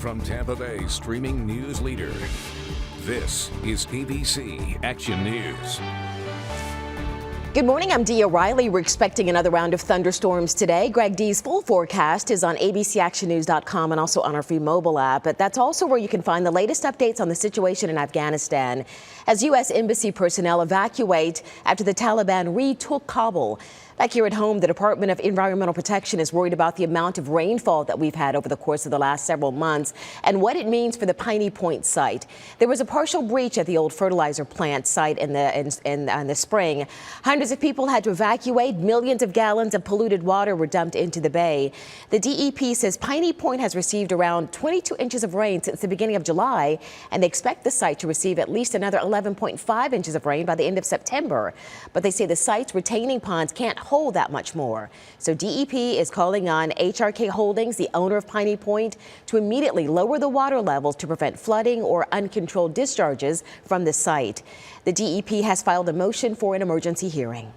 from Tampa Bay streaming news leader. This is ABC Action News. Good morning, I'm Dee O'Reilly. We're expecting another round of thunderstorms today. Greg D's full forecast is on abcactionnews.com and also on our free mobile app. But that's also where you can find the latest updates on the situation in Afghanistan as U.S. Embassy personnel evacuate after the Taliban retook Kabul. Back here at home, the Department of Environmental Protection is worried about the amount of rainfall that we've had over the course of the last several months and what it means for the Piney Point site. There was a partial breach at the old fertilizer plant site in the spring. Hundreds of people had to evacuate. Millions of gallons of polluted water were dumped into the bay. The DEP says Piney Point has received around 22 inches of rain since the beginning of July, and they expect the site to receive at least another 11.5 inches of rain by the end of September. But they say the site's retaining ponds can't hold that much more. So DEP is calling on HRK Holdings, the owner of Piney Point, to immediately lower the water levels to prevent flooding or uncontrolled discharges from the site. The DEP has filed a motion for an emergency hearing.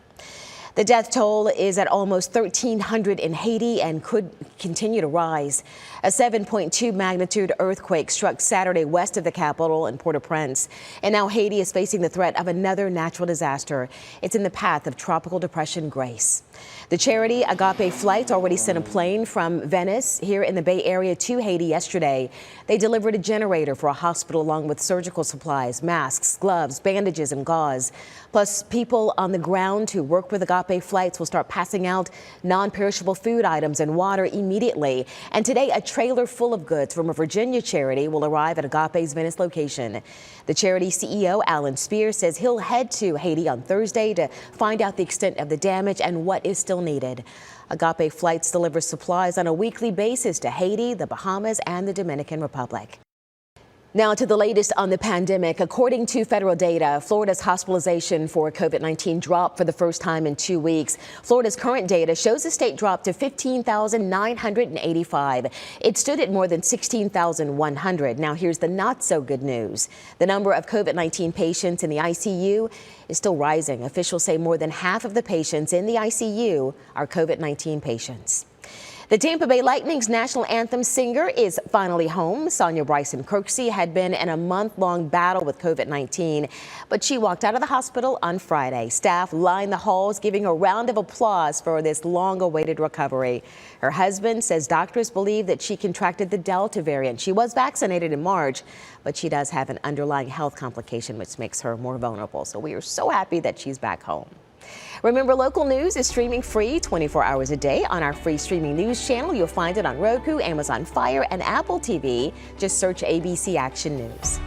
The death toll is at almost 1,300 in Haiti and could continue to rise. A 7.2 magnitude earthquake struck Saturday west of the capital in Port-au-Prince. And now Haiti is facing the threat of another natural disaster. It's in the path of Tropical Depression Grace. The charity Agape Flights already sent a plane from Venice here in the Bay Area to Haiti yesterday. They delivered a generator for a hospital along with surgical supplies, masks, gloves, bandages, and gauze. Plus, people on the ground who work with Agape Flights will start passing out non-perishable food items and water immediately. And today, a trailer full of goods from a Virginia charity will arrive at Agape's Venice location. The charity CEO, Alan Spears, says he'll head to Haiti on Thursday to find out the extent of the damage and what is still needed. Agape Flights delivers supplies on a weekly basis to Haiti, the Bahamas, and the Dominican Republic. Now to the latest on the pandemic. According to federal data, Florida's hospitalization for COVID-19 dropped for the first time in 2 weeks. Florida's current data shows the state dropped to 15,985. It stood at more than 16,100. Now here's the not so good news. The number of COVID-19 patients in the ICU is still rising. Officials say more than half of the patients in the ICU are COVID-19 patients. The Tampa Bay Lightning's national anthem singer is finally home. Sonia Bryson Kirksey had been in a month-long battle with COVID-19, but she walked out of the hospital on Friday. Staff lined the halls, giving a round of applause for this long-awaited recovery. Her husband says doctors believe that she contracted the Delta variant. She was vaccinated in March, but she does have an underlying health complication, which makes her more vulnerable. So we are so happy that she's back home. Remember, local news is streaming free 24 hours a day on our free streaming news channel. You'll find it on Roku, Amazon Fire, and Apple TV. Just search ABC Action News.